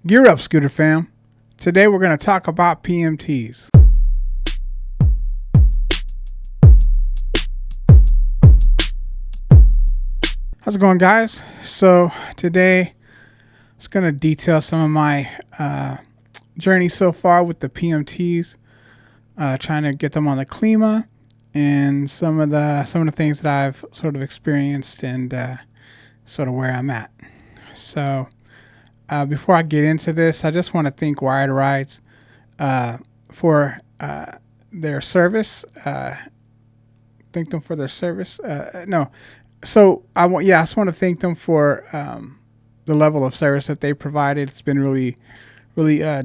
Gear up, Scooter fam. Today we're going to talk about PMTs. How's it going, guys? So today I was going to detail some of my journey so far with the PMTs, trying to get them on the Klima, and some of the things that I've sort of experienced and sort of where I'm at. So before I get into this, I just want to thank Wyrd Ryds for their service. Thank them for their service. I just want to thank them for the level of service that they provided. It's been really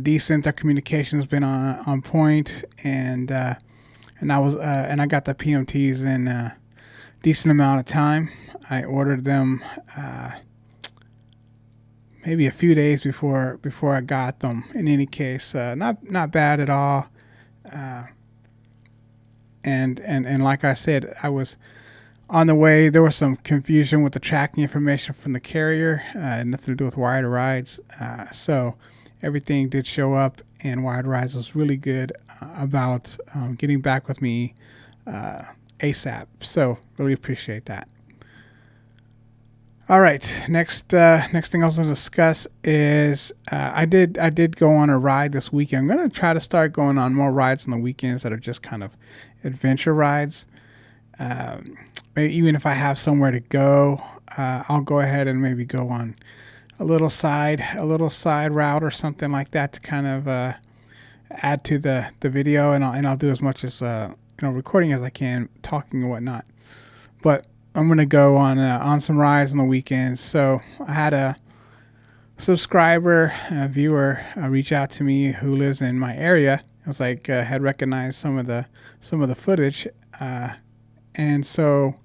decent. Their communication's been on point, and I got the PMTs in a decent amount of time. I ordered them maybe a few days before I got them. In any case, not bad at all. And like I said, I was on the way. There was some confusion with the tracking information from the carrier, nothing to do with Wyrd Ryds. So everything did show up, and Wyrd Ryds was really good about getting back with me ASAP. So really appreciate that. All right, next thing I was going to discuss is I did go on a ride this weekend. I'm going to try to start going on more rides on the weekends that are just kind of adventure rides. Maybe even if I have somewhere to go, I'll go ahead and maybe go on a little side route or something like that to kind of add to the video, and I'll do as much as recording as I can, talking and whatnot. But I'm gonna go on some rides on the weekends. So I had a subscriber, a viewer, reach out to me who lives in my area. It was like had recognized some of the footage, and so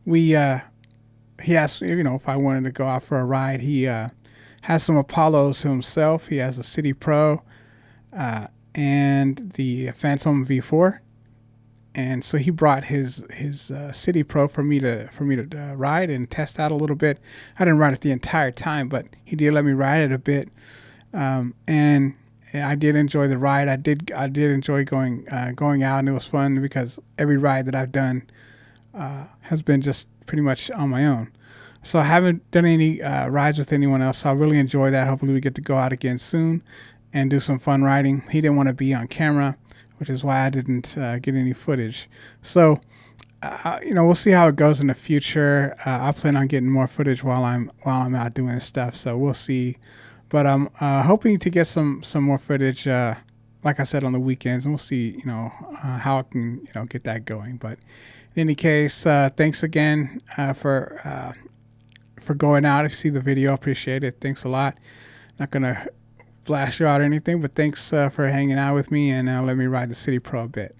he asked if I wanted to go out for a ride. He has some Apollos himself. He has a City Pro and the Phantom V4. And so he brought his City Pro for me to ride and test out a little bit. I didn't ride it the entire time, but he did let me ride it a bit, and I did enjoy the ride. I did enjoy going out, and it was fun because every ride that I've done has been just pretty much on my own. So I haven't done any rides with anyone else. So I really enjoy that. Hopefully we get to go out again soon and do some fun riding. He didn't want to be on camera, which is why I didn't get any footage. So, we'll see how it goes in the future. I plan on getting more footage while I'm out doing stuff. So we'll see. But I'm hoping to get some more footage, like I said, on the weekends, and we'll see, how I can, get that going. But in any case, thanks again for going out. If you see the video, appreciate it. Thanks a lot. Not gonna blast you out or anything, but thanks for hanging out with me and let me ride the City Pro a bit.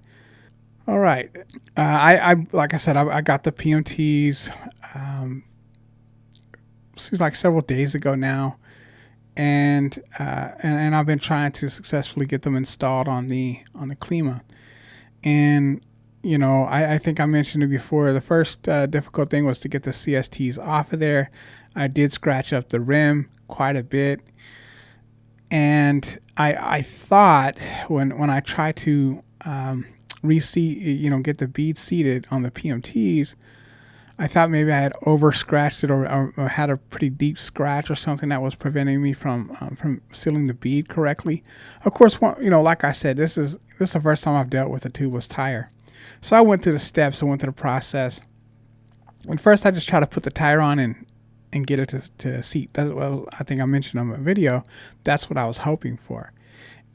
All right, I like I said, I got the PMTs. Seems like several days ago now, and I've been trying to successfully get them installed on the Klima. And I think I mentioned it before. The first difficult thing was to get the CSTs off of there. I did scratch up the rim quite a bit. And I thought when I tried to reseat, get the bead seated on the PMTs, I thought maybe I had over scratched it or had a pretty deep scratch or something that was preventing me from sealing the bead correctly. Of course, like I said, this is the first time I've dealt with a tubeless tire. So I went through the steps, I went through the process. And first I just tried to put the tire on and get it to seat. I think I mentioned on my video, that's what I was hoping for.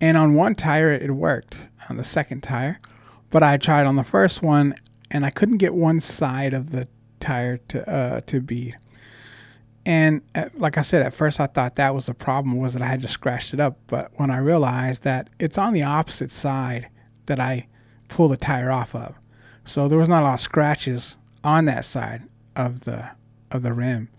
And on one tire, it worked. On the second tire, but I tried on the first one, and I couldn't get one side of the tire to bead. And like I said, at first I thought that was the problem, was that I had just scratched it up. But when I realized that it's on the opposite side that I pull the tire off of, so there was not a lot of scratches on that side of the rim.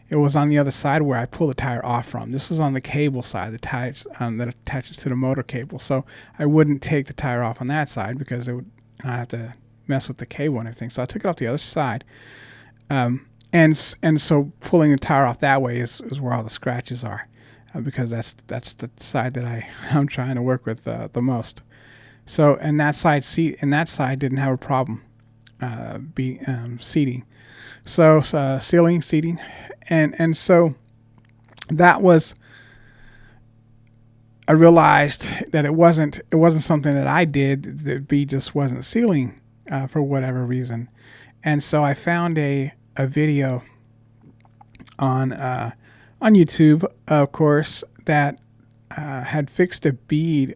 It was on the other side where I pull the tire off from. This was on the cable side, the tire that attaches to the motor cable. So I wouldn't take the tire off on that side because I'd have to mess with the cable and everything. So I took it off the other side. And so pulling the tire off that way is where all the scratches are. because that's the side that I'm trying to work with the most. So and that side didn't have a problem seating. So sealing, seating, and so that was. I realized that it wasn't something that I did. The bead just wasn't sealing for whatever reason, and so I found a video on YouTube, of course, that had fixed a bead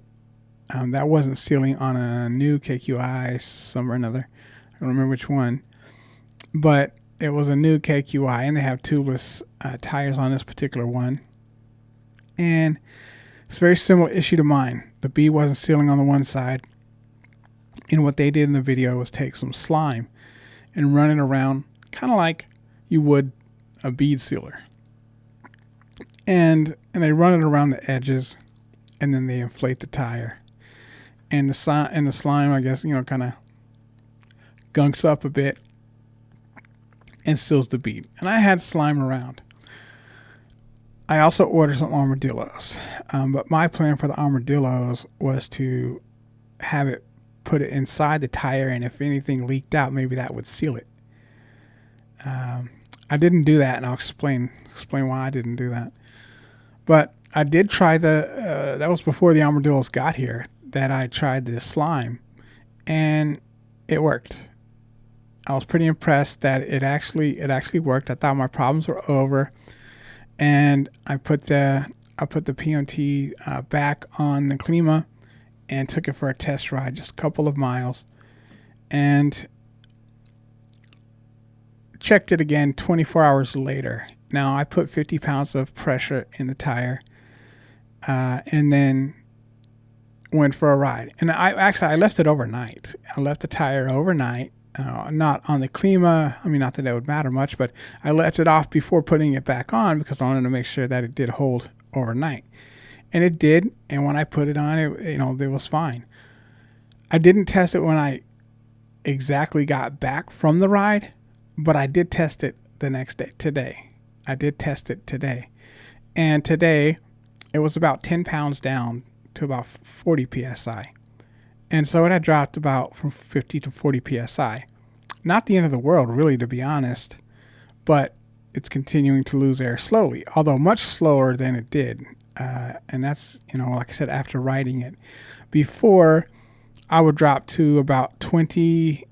that wasn't sealing on a new KQI somewhere or another. I don't remember which one, but it was a new KQI, and they have tubeless tires on this particular one, and it's a very similar issue to mine. The bead wasn't sealing on the one side, and what they did in the video was take some slime and run it around, kind of like you would a bead sealer. And they run it around the edges, and then they inflate the tire. And the slime, I guess, kind of gunks up a bit and seals the bead. And I had slime around. I also ordered some armadillos, but my plan for the armadillos was to have it put it inside the tire, and if anything leaked out, maybe that would seal it. I didn't do that, and I'll explain why I didn't do that. But I did try that was before the armadillos got here, that I tried the slime, and it worked. I was pretty impressed that it actually worked. I thought my problems were over. And I put the PMT back on the Klima and took it for a test ride, just a couple of miles, and checked it again 24 hours later. Now I put 50 pounds of pressure in the tire, and then went for a ride. And I left it overnight. I left the tire overnight. Not on the Klima. I mean, not that it would matter much, but I left it off before putting it back on because I wanted to make sure that it did hold overnight. And it did. And when I put it on, it was fine. I didn't test it when I exactly got back from the ride, but I did test it the next day, today. I did test it today. And today, it was about 10 pounds down to about 40 PSI. And so it had dropped about from 50 to 40 PSI. Not the end of the world, really, to be honest, but it's continuing to lose air slowly, although much slower than it did. And that's, like I said, after riding it. Before, I would drop to about 20%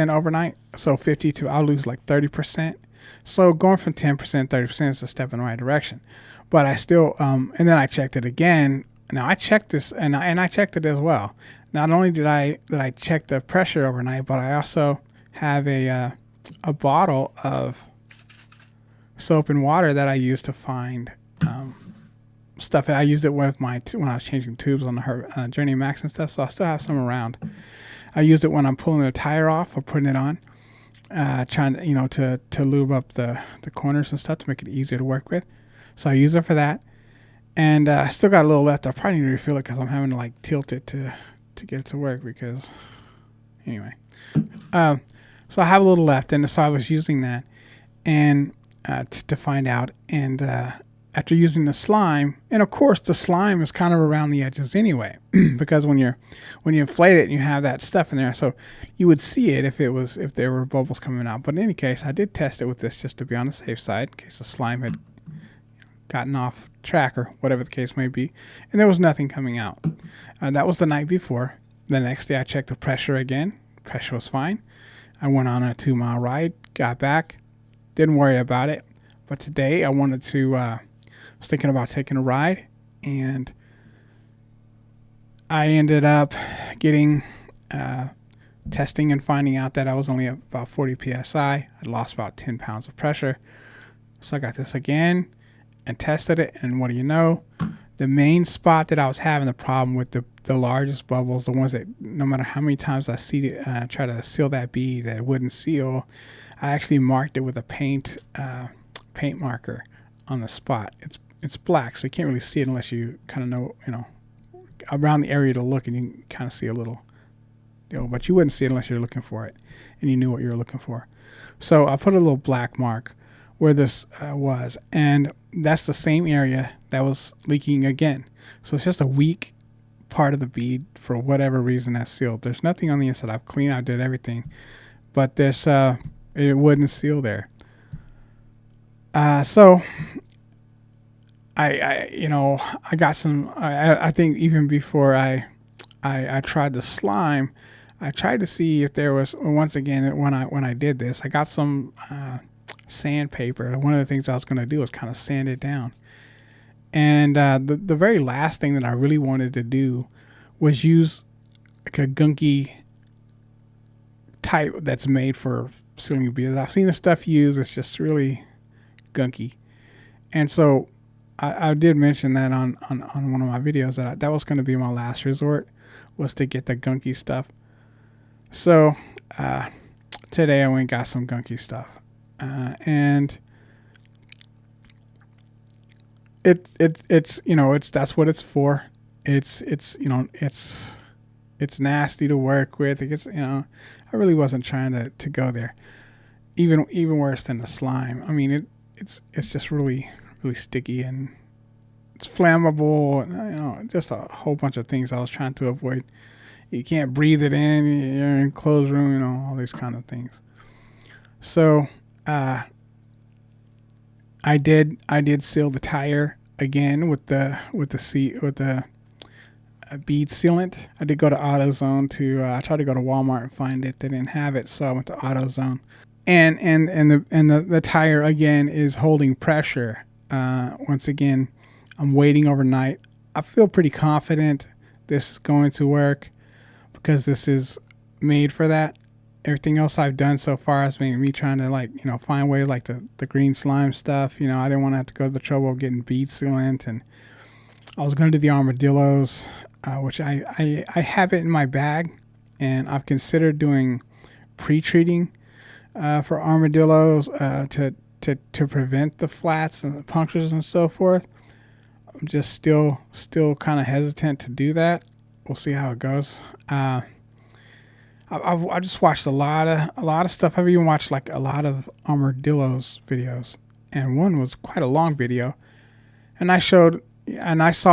overnight. So 50 to, I'll lose like 30%. So going from 10%, 30% is a step in the right direction. But I still, and then I checked it again. Now I checked this, and I checked it as well. Not only did I check the pressure overnight, but I also have a bottle of soap and water that I use to find stuff. I used it with when I was changing tubes on the Journey Max and stuff, so I still have some around. I used it when I'm pulling the tire off or putting it on, trying to lube up the corners and stuff to make it easier to work with. So I use it for that. And I still got a little left. I probably need to refill it because I'm having to tilt it to get it to work because, anyway. So I have a little left, and so I was using that and to find out. And after using the slime, and of course the slime is kind of around the edges anyway, because when you inflate it and you have that stuff in there, so you would see it if there were bubbles coming out. But in any case, I did test it with this just to be on the safe side in case the slime had gotten off track or whatever the case may be, and there was nothing coming out. That was the night before. The next day I checked the pressure again. Pressure was fine. I went on a 2-mile ride, got back, didn't worry about it. But today I wanted to, was thinking about taking a ride, and I ended up getting testing and finding out that I was only about 40 PSI. I lost about 10 pounds of pressure. So I got this again and tested it, and what do you know? The main spot that I was having the problem with, the largest bubbles, the ones that no matter how many times I try to seal that bead that it wouldn't seal, I actually marked it with a paint marker on the spot. It's black, so you can't really see it unless you kind of know, around the area to look, and you can kind of see a little, but you wouldn't see it unless you're looking for it and you knew what you were looking for. So I put a little black mark where this was, and that's the same area that was leaking again. So it's just a weak part of the bead for whatever reason that's sealed. There's nothing on the inside. I've cleaned, I did everything, but there's it wouldn't seal there. So I got some. I think even before I tried the slime, I tried to see if there was, once again, when I did this, I got some sandpaper. One of the things I was going to do was kind of sand it down. And the very last thing that I really wanted to do was use like a gunky type that's made for sealing beads. I've seen the stuff used. It's just really gunky. And so I did mention that on one of my videos that was going to be my last resort, was to get the gunky stuff. So today I went and got some gunky stuff. And it's that's what it's for. It's nasty to work with. It gets, I really wasn't trying to go there. Even worse than the slime. I mean, it's just really sticky, and it's flammable, and just a whole bunch of things I was trying to avoid. You can't breathe it in. You're in a closed room, all these kind of things. So I did seal the tire again with the bead sealant. I did go to AutoZone I tried to go to Walmart and find it. They didn't have it, so I went to AutoZone. And the tire again is holding pressure. Once again, I'm waiting overnight. I feel pretty confident this is going to work because this is made for that. Everything else I've done so far has been me trying to find ways like the green slime stuff. I didn't want to have to go to the trouble of getting bead sealant, and I was going to do the armadillos, which I have it in my bag, and I've considered doing pre-treating for armadillos to prevent the flats and the punctures and so forth. I'm just still kind of hesitant to do that. We'll see how it goes. I just watched a lot of stuff. I've even watched like a lot of armadillos videos, and one was quite a long video, and I saw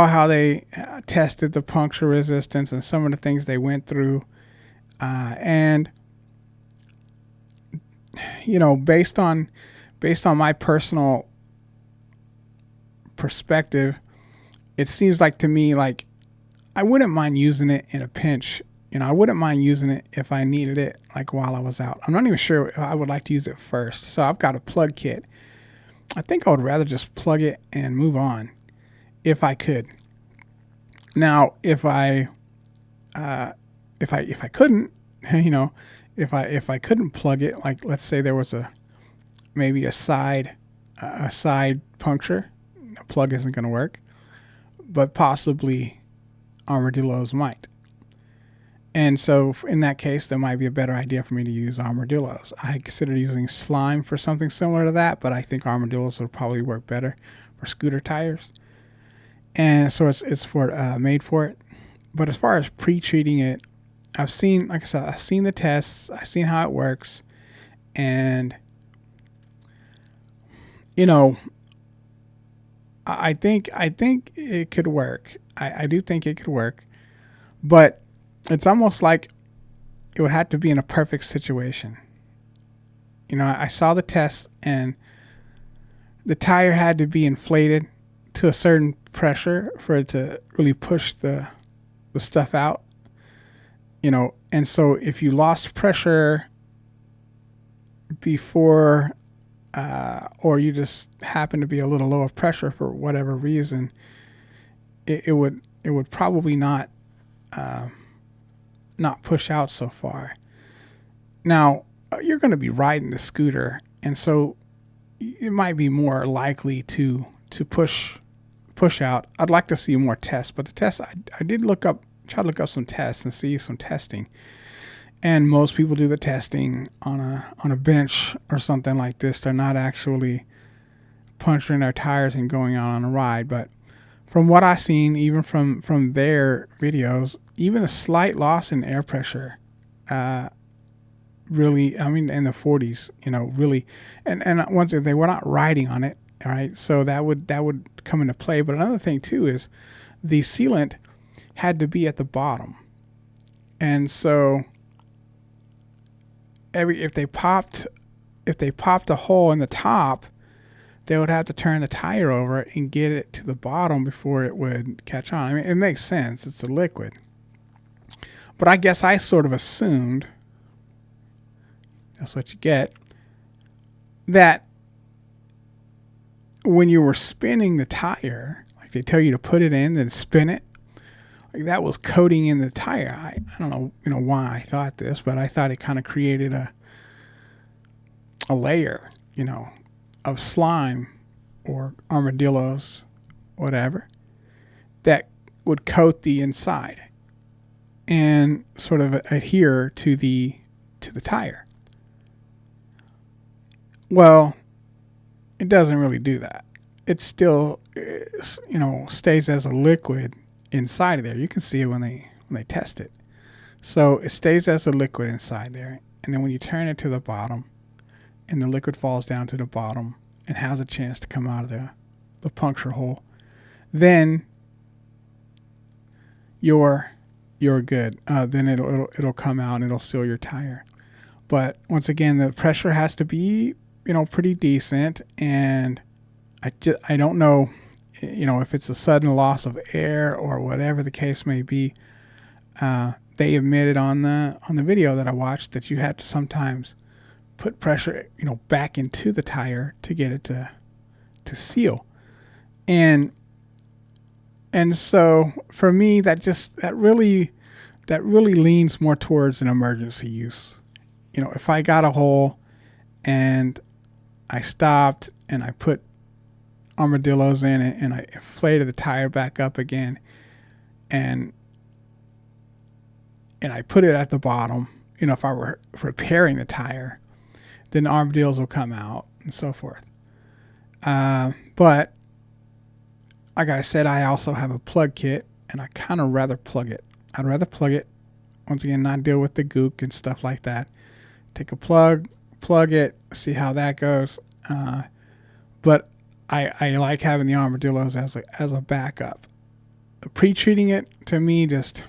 how they tested the puncture resistance and some of the things they went through, and based on my personal perspective, it seems like to me like I wouldn't mind using it in a pinch. I wouldn't mind using it if I needed it, like while I was out. I'm not even sure if I would like to use it first. So I've got a plug kit. I think I would rather just plug it and move on if I could. Now, if I couldn't, if I couldn't plug it, like let's say there was maybe a side puncture, a plug isn't going to work, but possibly armadillos might. And so in that case, that might be a better idea for me to use armadillos. I considered using slime for something similar to that, but I think armadillos would probably work better for scooter tires. And so it's made for it. But as far as pre-treating it, I've seen the tests, I've seen how it works, and I think it could work. I do think it could work, but it's almost like it would have to be in a perfect situation. I saw the test, and the tire had to be inflated to a certain pressure for it to really push the stuff out. And so if you lost pressure before, or you just happen to be a little low of pressure for whatever reason, it would probably not push out so far. Now, you're going to be riding the scooter, and so it might be more likely to push out. I'd like to see more tests, but the tests I did try to look up some tests and see some testing. And most people do the testing on a bench or something like this. They're not actually puncturing their tires and going out on a ride. But from what I've seen, even from their videos, even a slight loss in air pressure, really, in the 40s, really, and once they were not riding on it, All right, so that would come into play. But another thing too is the sealant had to be at the bottom, and so if they popped a hole in the top, they would have to turn the tire over and get it to the bottom before it would catch on. I mean, it makes sense. It's a liquid. But I guess I sort of assumed, that's what you get, that when you were spinning the tire, like they tell you to put it in, then spin it, like that was coating in the tire. I don't know, why I thought this, but I thought it kind of created a layer, of slime or armadillos, whatever, that would coat the inside and sort of adhere to the tire. Well, it doesn't really do that. It still, stays as a liquid inside of there. You can see it when they test it. So it stays as a liquid inside there, and then when you turn it to the bottom, and the liquid falls down to the bottom and has a chance to come out of the puncture hole, then you're good. Then it'll come out and it'll seal your tire. But once again, the pressure has to be pretty decent, and I don't know if it's a sudden loss of air or whatever the case may be. They admitted on the video that I watched that you have to sometimes put pressure back into the tire to get it to seal, and so for me that really leans more towards an emergency use. If I got a hole and I stopped and I put armadillos in it and I inflated the tire back up again and I put it at the bottom, if I were repairing the tire, then the armadillos will come out and so forth. But like I said, I also have a plug kit, and I kind of rather plug it. I'd rather plug it, once again, not deal with the gook and stuff like that. Take a plug it, see how that goes. But I like having the armadillos as a backup. Pre-treating it, to me, just,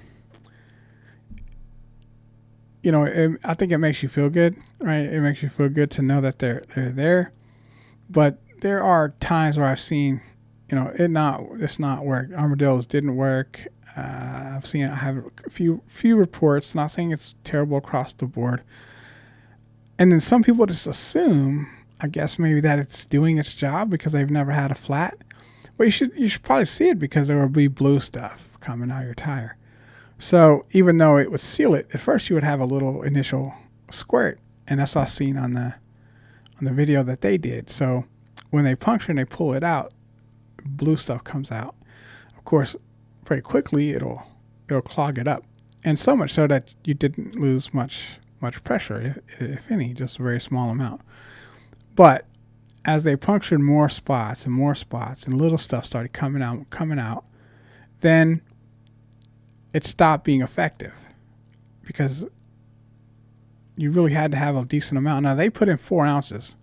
I think it makes you feel good, right? It makes you feel good to know that they're there. But there are times where I've seen, it's not work. Armadillos didn't work. I have a few reports. Not saying it's terrible across the board. And then some people just assume, I guess maybe that it's doing its job because they've never had a flat. But you should probably see it because there will be blue stuff coming out of your tire. So even though it would seal it, at first you would have a little initial squirt, and that's all seen on the video that they did. So when they puncture and they pull it out, blue stuff comes out. Of course, very quickly it'll clog it up, and so much so that you didn't lose much pressure, if any, just a very small amount. But as they punctured more spots and little stuff started coming out, then it stopped being effective because you really had to have a decent amount. Now, they put in 4 ounces,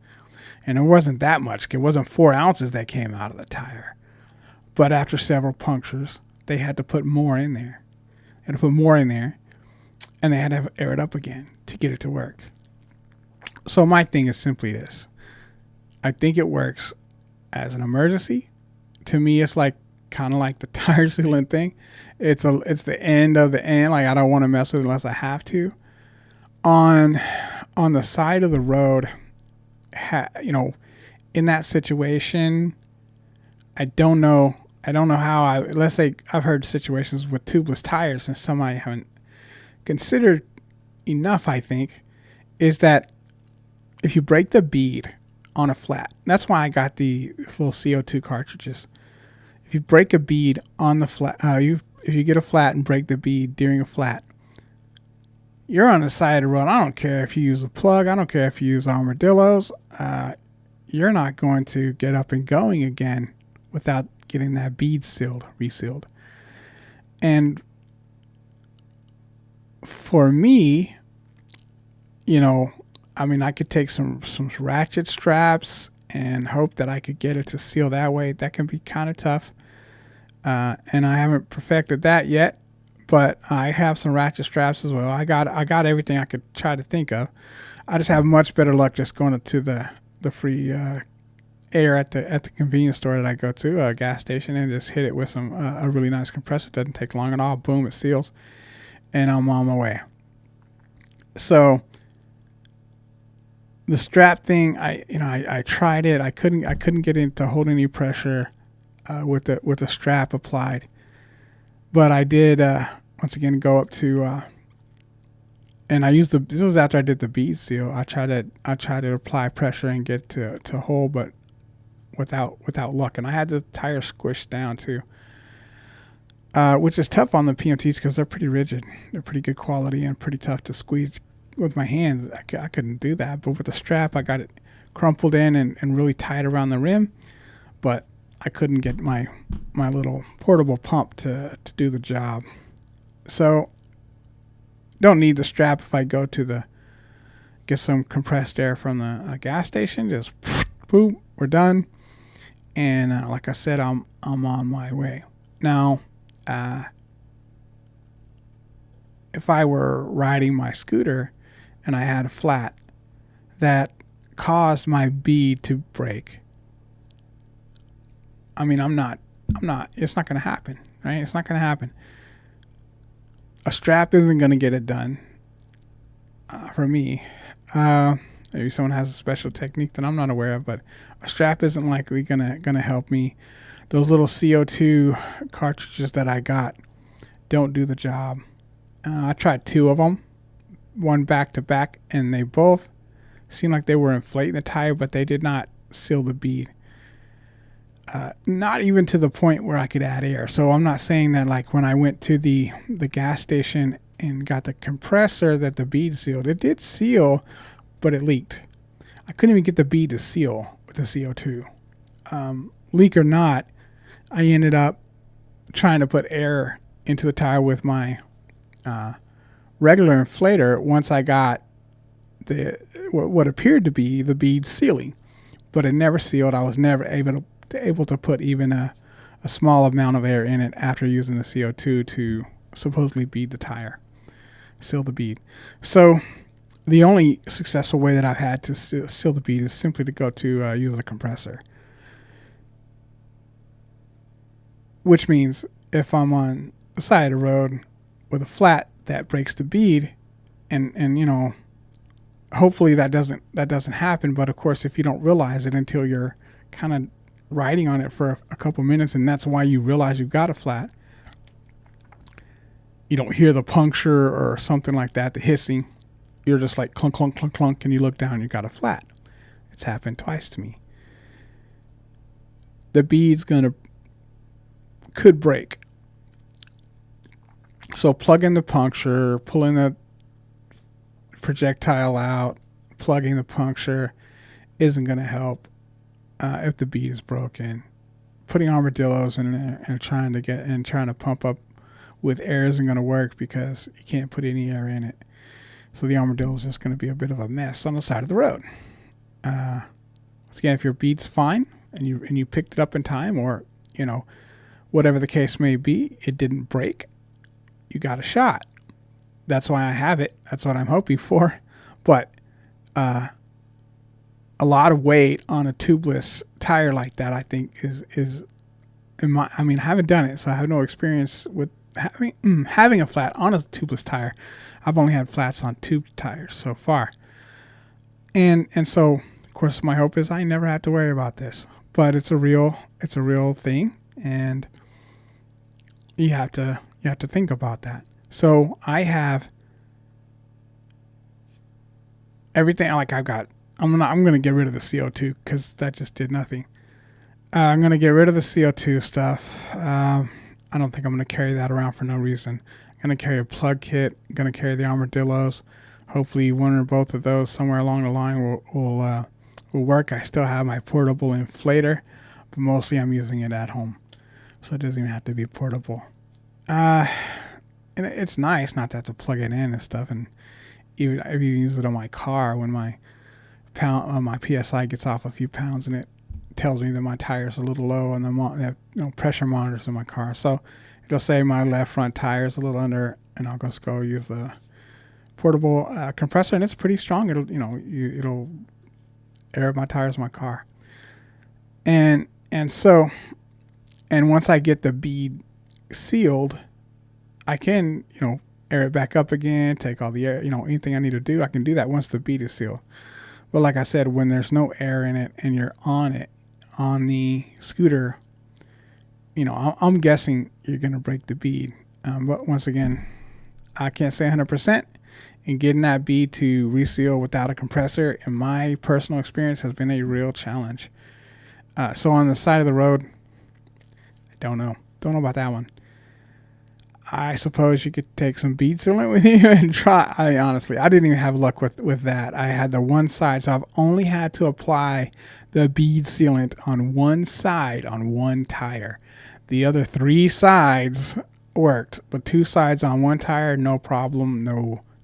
and it wasn't that much. It wasn't 4 ounces that came out of the tire. But after several punctures, they had to put more in there. And they had to air it up again to get it to work. So my thing is simply this. I think it works as an emergency. To me, it's kind of like the tire sealant thing. It's the end of the end. Like, I don't want to mess with it unless I have to. On the side of the road, in that situation, I don't know how let's say I've heard situations with tubeless tires, and some I haven't considered enough, I think, is that if you break the bead on a flat, that's why I got the little CO2 cartridges. If you break a bead on the flat, if you get a flat and break the bead during a flat, you're on the side of the road. I don't care if you use a plug. I don't care if you use armadillos. You're not going to get up and going again without getting that bead resealed. And for me, I could take some ratchet straps and hope that I could get it to seal that way. That can be kind of tough. And I haven't perfected that yet, but I have some ratchet straps as well. I got everything I could try to think of. I just have much better luck just going to the free air at the convenience store that I go to, a gas station, and just hit it with some a really nice compressor. It doesn't take long at all. Boom, it seals, and I'm on my way. So the strap thing, I tried it. I couldn't get it to hold any pressure with the strap applied, but I did once again go up to and I used this was after I did the bead seal. I tried to apply pressure and get to hold, but without luck. And I had the tire squished down too, which is tough on the PMTs because they're pretty rigid. They're pretty good quality and pretty tough to squeeze with my hands. I couldn't do that, but with the strap, I got it crumpled in and really tight around the rim, but I couldn't get my little portable pump to do the job. So don't need the strap if I go to get some compressed air from the gas station. Just boom, we're done. And like I said, I'm on my way. Now, if I were riding my scooter and I had a flat that caused my bead to break, I mean, it's not going to happen, right? It's not going to happen. A strap isn't going to get it done for me. Maybe someone has a special technique that I'm not aware of, but a strap isn't likely gonna help me. Those little CO2 cartridges that I got don't do the job. I tried 2 of them, one back to back, and they both seemed like they were inflating the tire, but they did not seal the bead. Not even to the point where I could add air. So I'm not saying that like when I went to the gas station and got the compressor that the bead sealed. It did seal, but it leaked. I couldn't even get the bead to seal with the CO2. Leak or not, I ended up trying to put air into the tire with my regular inflator once I got what appeared to be the bead sealing, but it never sealed. I was never able to put even a small amount of air in it after using the CO2 to supposedly bead the tire, seal the bead. So the only successful way that I've had to seal the bead is simply to go to use a compressor, which means if I'm on the side of the road with a flat that breaks the bead, and hopefully that doesn't happen. But of course, if you don't realize it until you're kind of riding on it for a couple minutes, and that's why you realize you've got a flat, you don't hear the puncture or something like that, the hissing. You're just like clunk, clunk, clunk, clunk, and you look down, you got a flat. It's happened twice to me. The bead's could break. So plugging the puncture, pulling the projectile out, plugging the puncture isn't going to help if the bead is broken. Putting armadillos in there and trying to pump up with air isn't going to work because you can't put any air in it. So the armadillo is just going to be a bit of a mess on the side of the road. Once again, if your bead's fine and you picked it up in time, or whatever the case may be, it didn't break, you got a shot. That's why I have it. That's what I'm hoping for. But a lot of weight on a tubeless tire like that, I think, is I haven't done it, so I have no experience with having a flat on a tubeless tire. I've only had flats on tube tires so far. And so, of course, my hope is I never have to worry about this. But it's a real thing, and you have to think about that. So I have everything. Like I'm going to get rid of the CO2 because that just did nothing. I'm going to get rid of the CO2 stuff. I don't think I'm going to carry that around for no reason. I'm going to carry a plug kit. I'm going to carry the armadillos. Hopefully one or both of those somewhere along the line will work. I still have my portable inflator, but mostly I'm using it at home. So it doesn't even have to be portable. And it's nice not to have to plug it in and stuff. And even if you use it on my car when my my PSI gets off a few pounds, and it tells me that my tire's a little low, and they have, pressure monitors in my car. So it'll say my left front tire is a little under, and I'll just go use the portable compressor, and it's pretty strong. It'll air up my tires in my car. And once I get the bead sealed, I can, air it back up again, take all the air, anything I need to do, I can do that once the bead is sealed. But like I said, when there's no air in it and you're on the scooter, I'm guessing you're going to break the bead. But once again, I can't say 100%. And getting that bead to reseal without a compressor, in my personal experience, has been a real challenge. So on the side of the road, I don't know about that one. I suppose you could take some bead sealant with you and try. Honestly, I didn't even have luck with that. I had the one side, so I've only had to apply the bead sealant on one side on one tire. The other 3 sides worked. The 2 sides on one tire, no problem,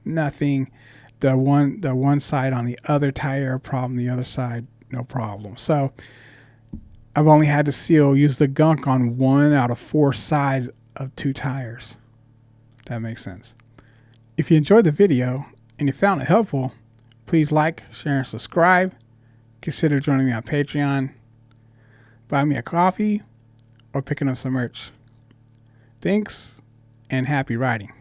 nothing. The one side on the other tire, problem. The other side, no problem. So I've only had to use the gunk on 1 out of 4 sides of 2 tires. If that makes sense. If you enjoyed the video and you found it helpful, please like, share, and subscribe. Consider joining me on Patreon, buy me a coffee, or picking up some merch. Thanks, and happy riding.